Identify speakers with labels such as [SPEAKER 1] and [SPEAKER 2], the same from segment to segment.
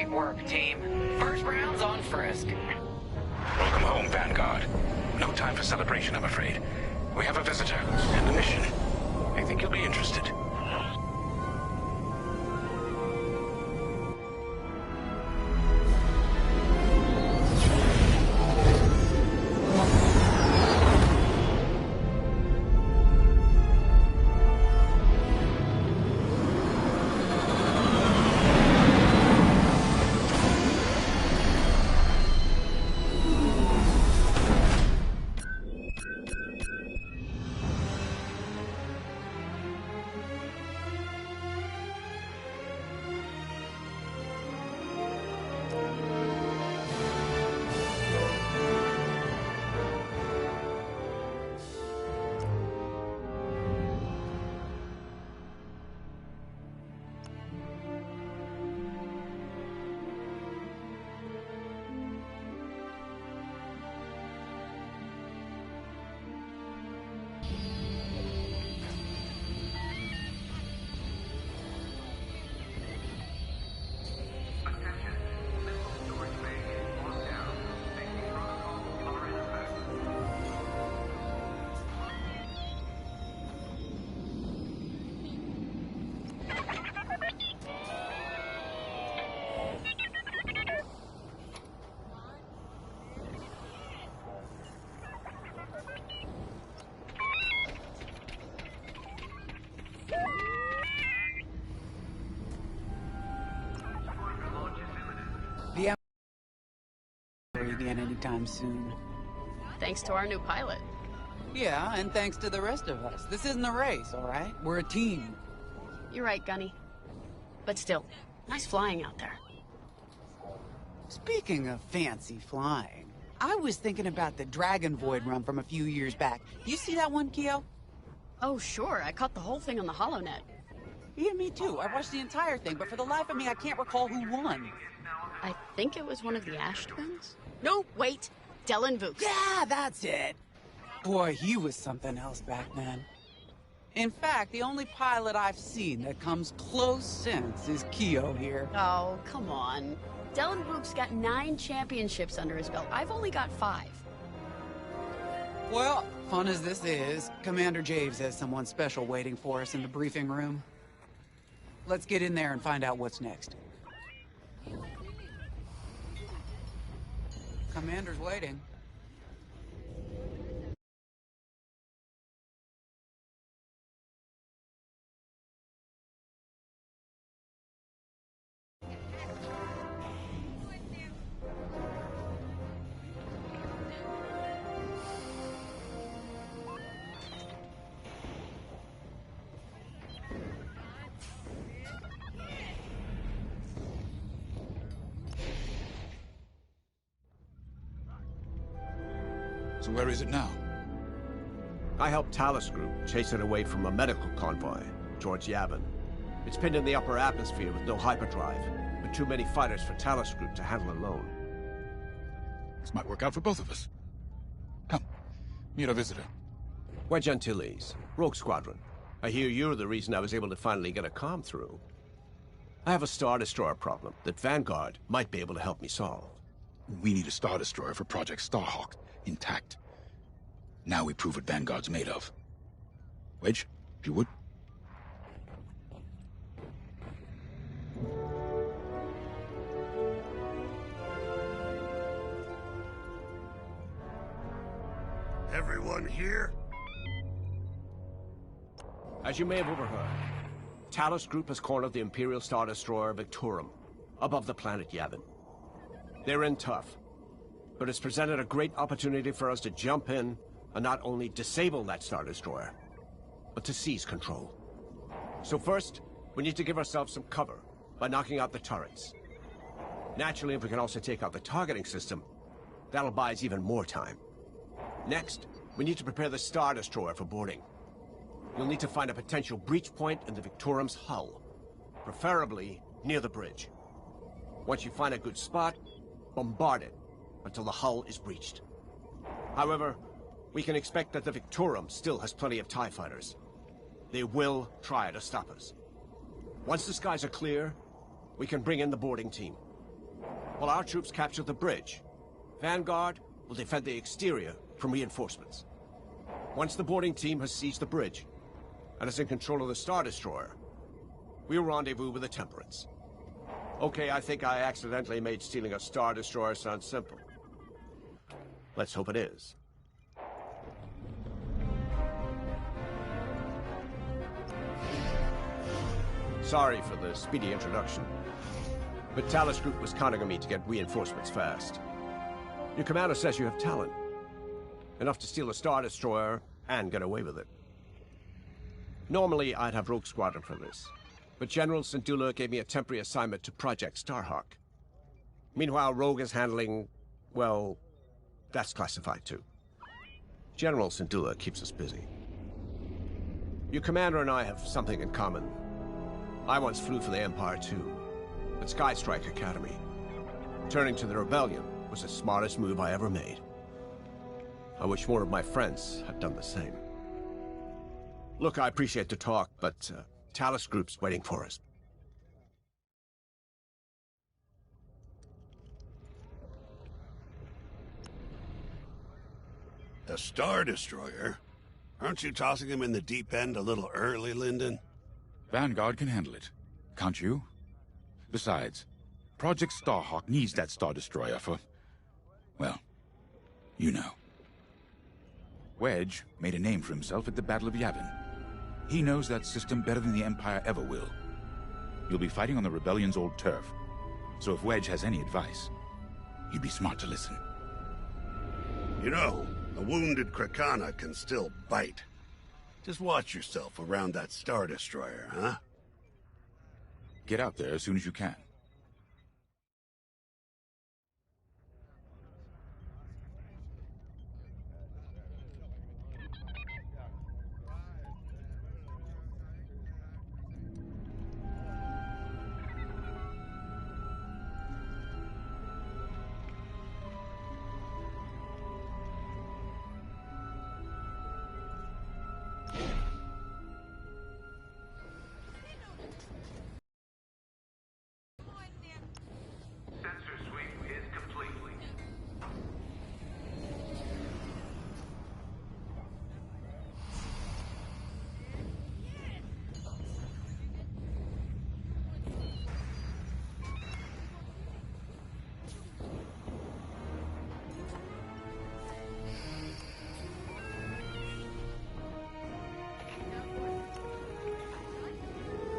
[SPEAKER 1] Great work, team. First round's on Frisk.
[SPEAKER 2] Welcome home, Vanguard. No time for celebration, I'm afraid. We have a visitor and a mission. I think you'll be interested.
[SPEAKER 3] The again anytime soon.
[SPEAKER 4] Thanks to our new pilot.
[SPEAKER 3] Yeah, and thanks to the rest of us. This isn't a race, all right? We're a team.
[SPEAKER 4] You're right, Gunny. But still, nice flying out there.
[SPEAKER 3] Speaking of fancy flying, I was thinking about the Dragon Void run from a few years back. You see that one, Keo?
[SPEAKER 4] Oh, sure. I caught the whole thing on the HoloNet.
[SPEAKER 3] Yeah, me too. I watched the entire thing, but for the life of me, I can't recall who won.
[SPEAKER 4] I think it was one of the Ash twins? No, wait. Dylan Vooks.
[SPEAKER 3] Yeah, that's it. Boy, he was something else back then. In fact, the only pilot I've seen that comes close since is Keo here.
[SPEAKER 4] Oh, come on. Dylan Vooks got 9 championships under his belt. I've only got 5.
[SPEAKER 3] Well, fun as this is, Commander Javes has someone special waiting for us in the briefing room. Let's get in there and find out what's next. Commander's waiting.
[SPEAKER 5] So where is it now?
[SPEAKER 6] I helped Talos Group chase it away from a medical convoy, George Yavin. It's pinned in the upper atmosphere with no hyperdrive, but too many fighters for Talos Group to handle alone.
[SPEAKER 5] This might work out for both of us. Come, meet our visitor.
[SPEAKER 6] We're Gentiles, Rogue Squadron. I hear you're the reason I was able to finally get a comm through. I have a Star Destroyer problem that Vanguard might be able to help me solve.
[SPEAKER 5] We need a Star Destroyer for Project Starhawk, intact. Now we prove what Vanguard's made of. Wedge, if you would.
[SPEAKER 7] Everyone here?
[SPEAKER 6] As you may have overheard, Talos Group has cornered the Imperial Star Destroyer Victorum, above the planet Yavin. They're in tough, but it's presented a great opportunity for us to jump in and not only disable that Star Destroyer, but to seize control. So first, we need to give ourselves some cover by knocking out the turrets. Naturally, if we can also take out the targeting system, that'll buy us even more time. Next, we need to prepare the Star Destroyer for boarding. You'll need to find a potential breach point in the Victorum's hull, preferably near the bridge. Once you find a good spot, bombard it until the hull is breached. However, we can expect that the Victorum still has plenty of TIE fighters. They will try to stop us. Once the skies are clear, we can bring in the boarding team. while our troops capture the bridge. Vanguard will defend the exterior from reinforcements. Once the boarding team has seized the bridge and is in control of the Star Destroyer, we'll rendezvous with the Temperance. Okay, I think I accidentally made stealing a Star Destroyer sound simple. Let's hope it is. Sorry for the speedy introduction, but Talos Group was counting on me to get reinforcements fast. Your commander says you have talent. Enough to steal a Star Destroyer and get away with it. Normally, I'd have Rogue Squadron for this, but General Syndulla gave me a temporary assignment to Project Starhawk. Meanwhile, Rogue is handling, well, that's classified too. General Syndulla keeps us busy. Your commander and I have something in common. I once flew for the Empire too, at Skystrike Academy. Turning to the Rebellion was the smartest move I ever made. I wish more of my friends had done the same. Look, I appreciate the talk, but Talos Group's waiting for us.
[SPEAKER 7] A Star Destroyer? Aren't you tossing him in the deep end a little early, Lyndon?
[SPEAKER 5] Vanguard can handle it. Can't you? Besides, Project Starhawk needs that Star Destroyer for... well, you know. Wedge made a name for himself at the Battle of Yavin. He knows that system better than the Empire ever will. You'll be fighting on the Rebellion's old turf, so if Wedge has any advice, he'd be smart to listen.
[SPEAKER 7] You know, a wounded Krakana can still bite. Just watch yourself around that Star Destroyer, huh?
[SPEAKER 5] Get out there as soon as you can.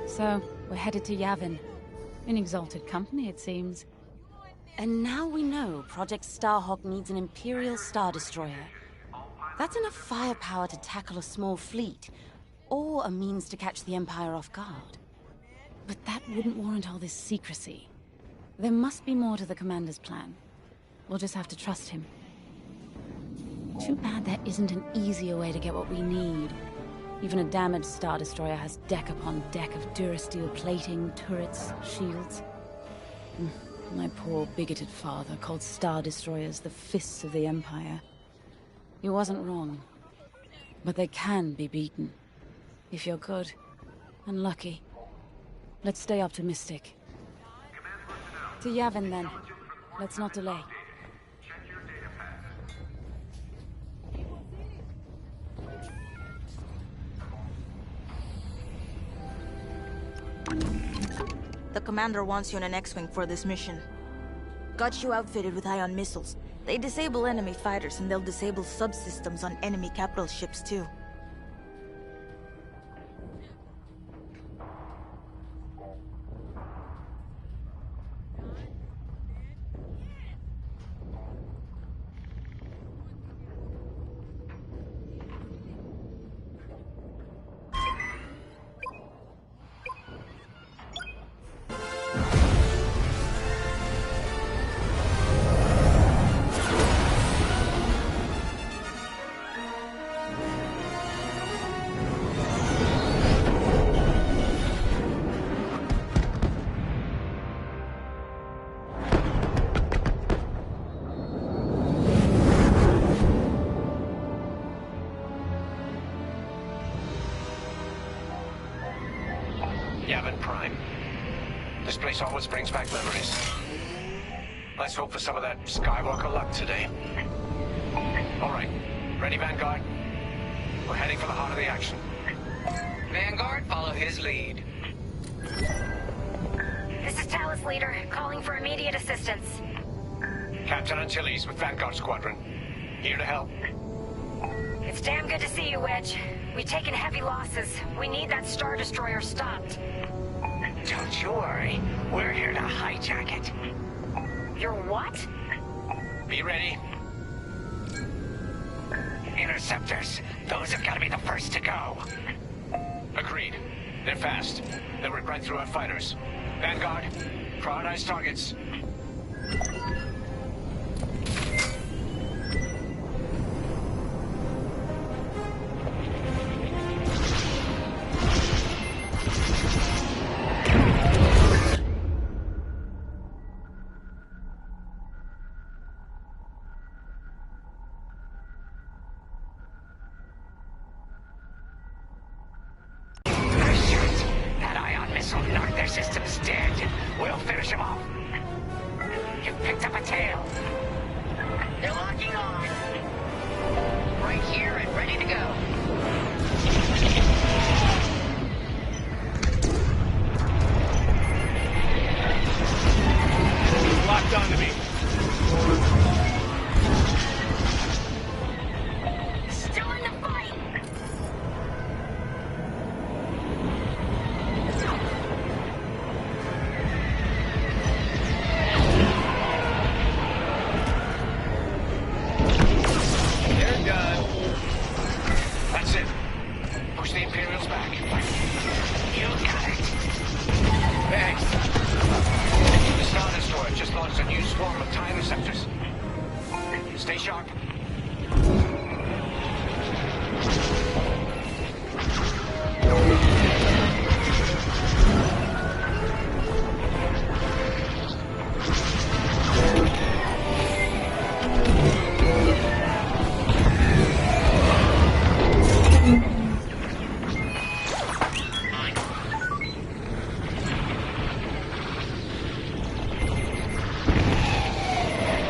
[SPEAKER 8] So, we're headed to Yavin. In exalted company, it seems.
[SPEAKER 9] And now we know Project Starhawk needs an Imperial Star Destroyer. That's enough firepower to tackle a small fleet, or a means to catch the Empire off guard.
[SPEAKER 8] But that wouldn't warrant all this secrecy. There must be more to the Commander's plan. We'll just have to trust him. Too bad there isn't an easier way to get what we need. Even a damaged Star Destroyer has deck upon deck of Durasteel plating, turrets, shields. My poor bigoted father called Star Destroyers the fists of the Empire. He wasn't wrong. But they can be beaten. If you're good and lucky. Let's stay optimistic. To Yavin then. Let's not delay.
[SPEAKER 9] The Commander wants you in an X-Wing for this mission. Got you outfitted with ion missiles. They disable enemy fighters, and they'll disable subsystems on enemy capital ships too.
[SPEAKER 2] Yavin Prime. This place always brings back memories.
[SPEAKER 6] Let's hope for some of that Skywalker luck today. All right. Ready, Vanguard? We're heading for the heart of the action.
[SPEAKER 1] Vanguard, follow his lead.
[SPEAKER 10] This is Talus Leader, calling for immediate assistance.
[SPEAKER 6] Captain Antilles with Vanguard Squadron. Here to help.
[SPEAKER 10] It's damn good to see you, Wedge. We've taken heavy losses. We need that Star Destroyer stopped.
[SPEAKER 1] Don't you worry. We're here to hijack it.
[SPEAKER 10] You're what?
[SPEAKER 6] Be ready.
[SPEAKER 1] Interceptors. Those have got to be the first to go.
[SPEAKER 6] Agreed. They're fast. They'll rip right through our fighters. Vanguard, prioritize targets.
[SPEAKER 1] That ion missile knocked their systems dead. We'll finish them off. You've picked up a tail. They're locking on. Right here and ready to go.
[SPEAKER 6] Locked onto me.
[SPEAKER 10] Still in the fight!
[SPEAKER 6] They're done. That's it. Push the Imperials back.
[SPEAKER 1] You got it.
[SPEAKER 6] Thanks. The Star Destroyer just launched a new swarm of TIE interceptors. Stay sharp.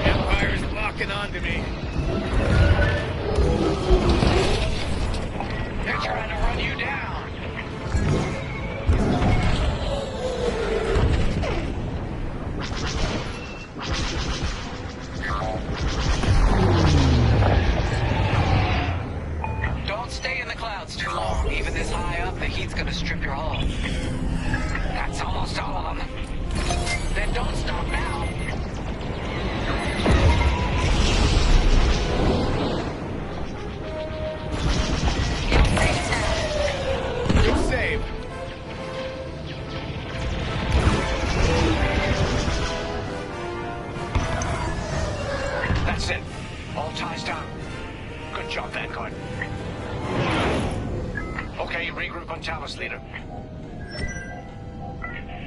[SPEAKER 6] Empire's locking onto me.
[SPEAKER 1] They're trying to run you down. Don't stay in the clouds too long. Even this high up, the heat's gonna strip your hull. That's almost all of them. Then don't stop now.
[SPEAKER 6] Good save. That's it. All ties down. Good job, Vanguard. Okay, regroup on Talus, Leader.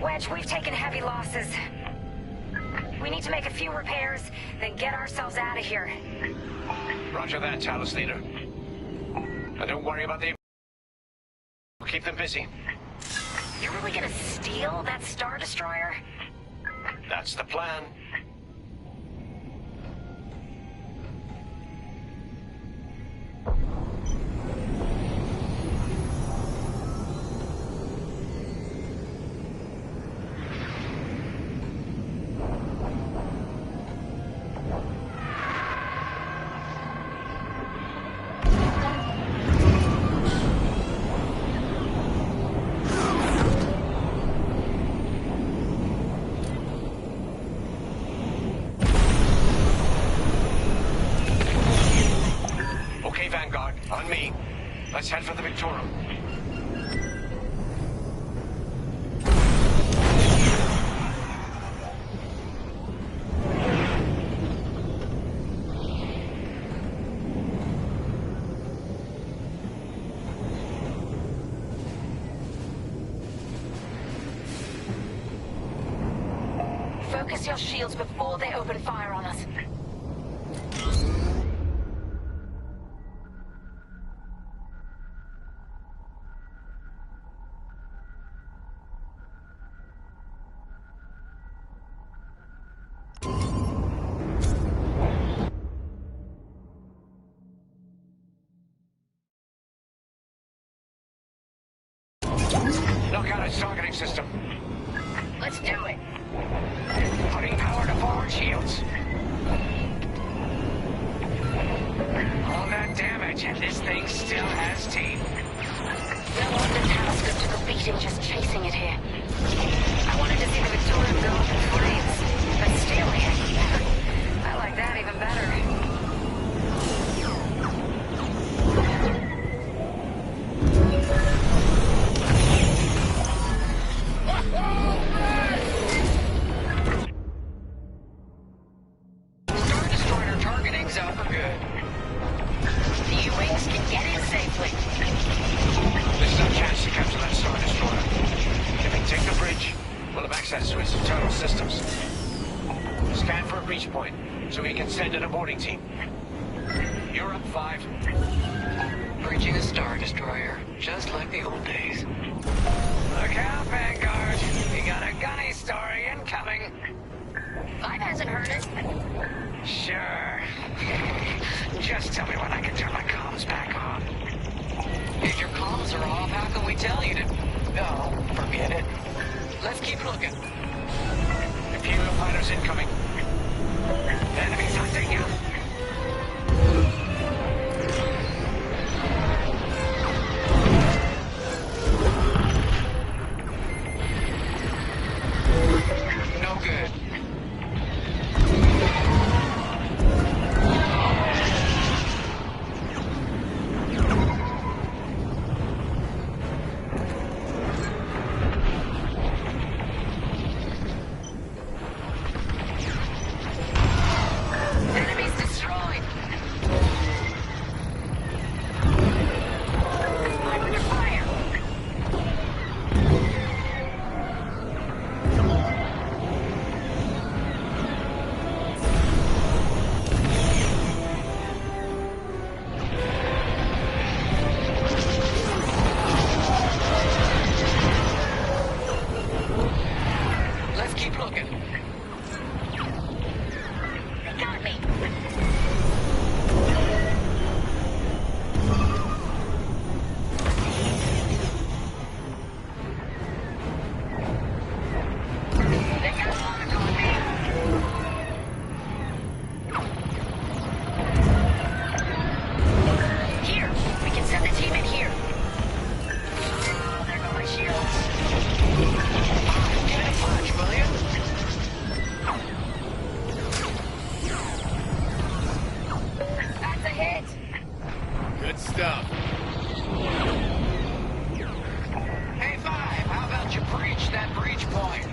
[SPEAKER 10] Wedge, we've taken heavy losses. We need to make a few repairs, then get ourselves out of here.
[SPEAKER 6] Roger that, Talus, Leader. And don't worry about the... Keep them busy.
[SPEAKER 10] You're really gonna steal that Star Destroyer?
[SPEAKER 6] That's the plan. Okay, Vanguard, on me. Let's head for the Victorum.
[SPEAKER 10] Focus your shields before they open fire on us.
[SPEAKER 2] system.
[SPEAKER 1] Let's do it.
[SPEAKER 2] Putting power to forward shields. All that damage, and this thing still has teeth.
[SPEAKER 10] No wonder Talos took a beating just chasing it here. I wanted to see the Victorium go up in flames, but still, I like that even better.
[SPEAKER 1] Star Destroyer targeting's up for good. The U-Wings can get in safely.
[SPEAKER 2] This is our chance to capture that Star Destroyer. If we take the bridge, we'll have access to its internal systems. Scan for a breach point, so we can send in a boarding team. You're up, 5.
[SPEAKER 1] Bridging a Star Destroyer, just like the old days.
[SPEAKER 2] Look out, Vanguard. We got a gunny story incoming.
[SPEAKER 1] 5 hasn't heard it.
[SPEAKER 2] Sure. Just tell me when I can turn my comms back on.
[SPEAKER 1] If your comms are off, how can we tell you to... No, forget it. Let's keep looking.
[SPEAKER 2] Imperial fighters incoming. Enemies hunting you.
[SPEAKER 1] No good. Enemies destroyed. I'm under fire. Let's keep looking. They got me. They got one on me. Here, we can send the team in here. Oh, there go my shields. Get a punch, will you? That's a hit.
[SPEAKER 6] Good stuff.
[SPEAKER 1] Hey, 5, how about you breach that breach point?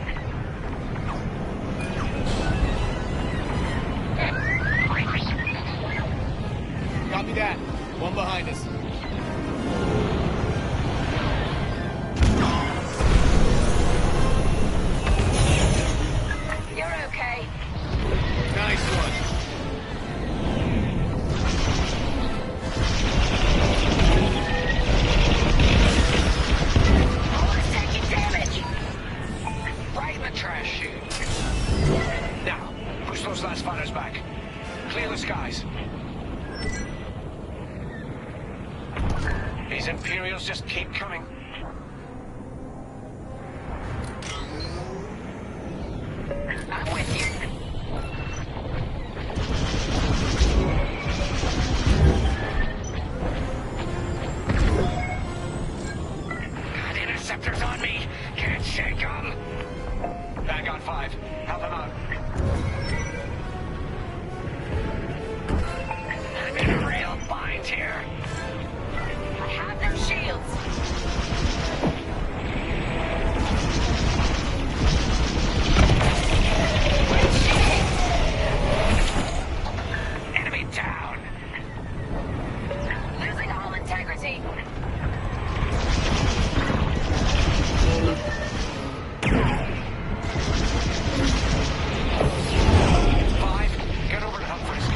[SPEAKER 6] Copy that. One behind us.
[SPEAKER 10] You're okay.
[SPEAKER 6] Nice one.
[SPEAKER 1] Oh, it's taking damage. Right in the trash chute.
[SPEAKER 2] Now, push those last fighters back. Clear the skies. These Imperials just keep coming.
[SPEAKER 1] I'm with you.
[SPEAKER 2] Got interceptors on me. Can't shake them. Vanguard 5, help them out. I'm in a real bind here.
[SPEAKER 1] I have their shields.
[SPEAKER 2] Enemy down.
[SPEAKER 1] Losing all integrity.
[SPEAKER 2] Get over to Humphreys.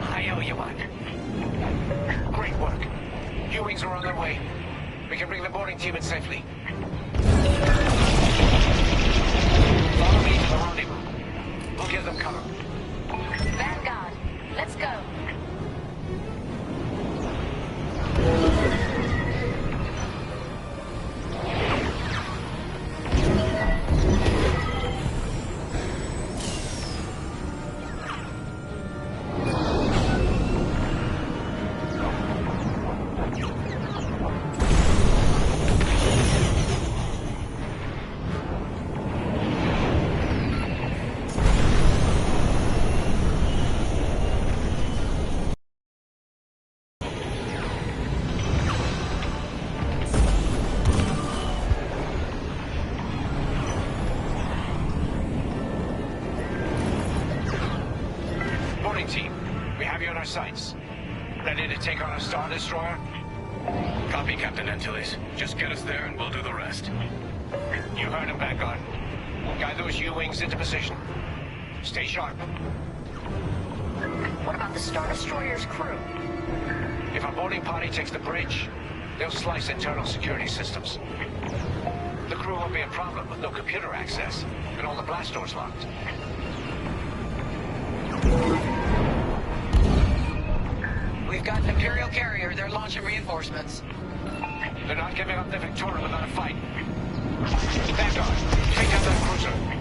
[SPEAKER 2] I owe you one. Great work. U-Wings are on their way. We can bring the boarding team in safely. Follow me to the rendezvous. We'll give them cover.
[SPEAKER 10] Vanguard, let's go.
[SPEAKER 2] Team, we have you on our sights. Ready to take on a Star Destroyer?
[SPEAKER 11] Copy, Captain Antilles. Just get us there and we'll do the rest.
[SPEAKER 2] You heard him, Vanguard. Guide those U-Wings into position. Stay sharp.
[SPEAKER 10] What about the Star Destroyer's crew?
[SPEAKER 2] If our boarding party takes the bridge, they'll slice internal security systems. The crew won't be a problem with no computer access and all the blast doors locked.
[SPEAKER 1] We've got an Imperial carrier. They're launching reinforcements.
[SPEAKER 2] They're not giving up the Victorum without a fight. Vanguard, take out that cruiser.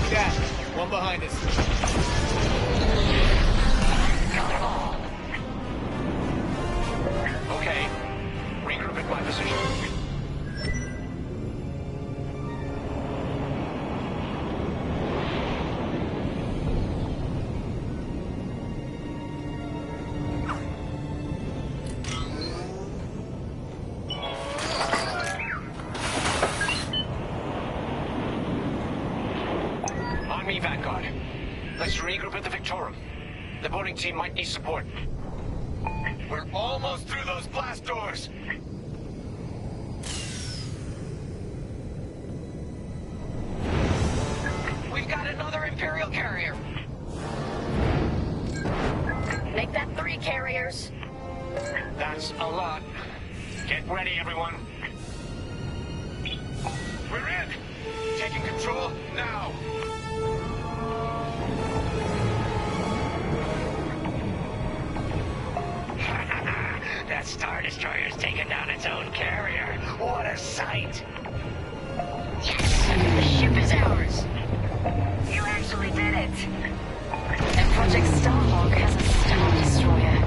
[SPEAKER 12] that. One behind us.
[SPEAKER 2] Okay. Regroup at my position. On me, Vanguard. Let's regroup at the Victorum. The boarding team might need support. We're almost through those blast doors.
[SPEAKER 1] We've got another Imperial carrier. Make that 3 carriers.
[SPEAKER 2] That's a lot. Get ready, everyone. We're in. Taking control now.
[SPEAKER 1] That Star Destroyer's taken down its own carrier. What a sight. Yes! The ship is ours. You actually did it.
[SPEAKER 10] And Project Starhawk has a Star Destroyer.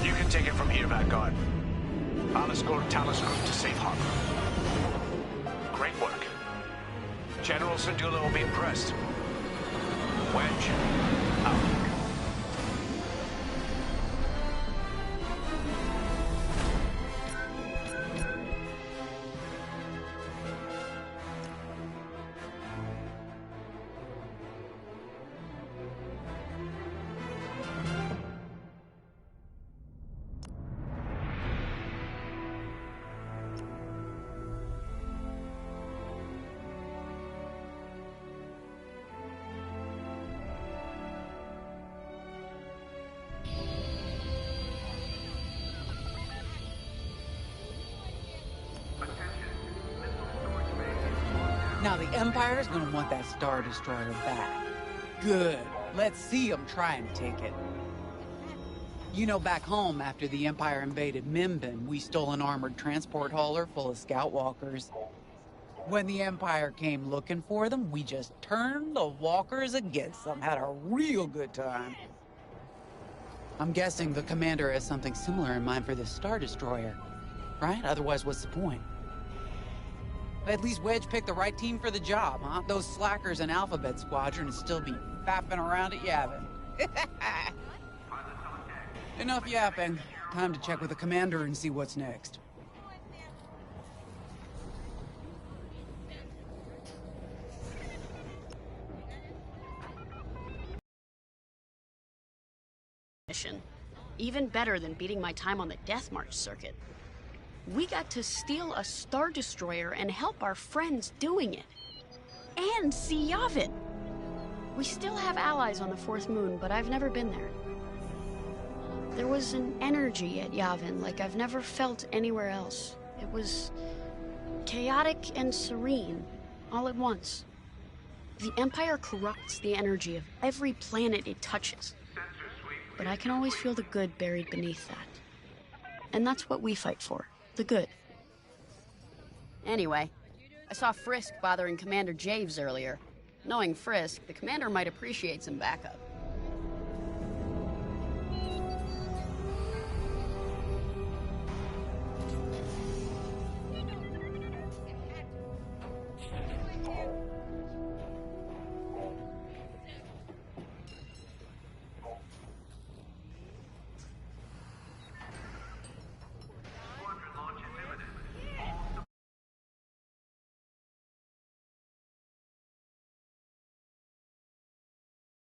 [SPEAKER 2] You can take it from here, Vanguard. I'll escort Talos Group to safe harbor. Great work. General Syndulla will be impressed. Wedge, out.
[SPEAKER 3] Now the Empire's gonna want that Star Destroyer back. Good. Let's see them try and take it. You know, back home, after the Empire invaded Minbin, we stole an armored transport hauler full of scout walkers. When the Empire came looking for them, we just turned the walkers against them. Had a real good time. I'm guessing the commander has something similar in mind for this Star Destroyer, right? Otherwise, what's the point? At least Wedge picked the right team for the job, huh? Those slackers in Alphabet Squadron would still be fapping around at Yavin. Enough yapping. Time to check with the commander and see what's next.
[SPEAKER 4] Mission. Even better than beating my time on the Death March circuit. We got to steal a Star Destroyer and help our friends doing it. And see Yavin. We still have allies on the Fourth Moon, but I've never been there. There was an energy at Yavin like I've never felt anywhere else. It was chaotic and serene, all at once. The Empire corrupts the energy of every planet it touches. But I can always feel the good buried beneath that. And that's what we fight for. The good. Anyway, I saw Frisk bothering Commander Javes earlier. Knowing Frisk, the commander might appreciate some backup.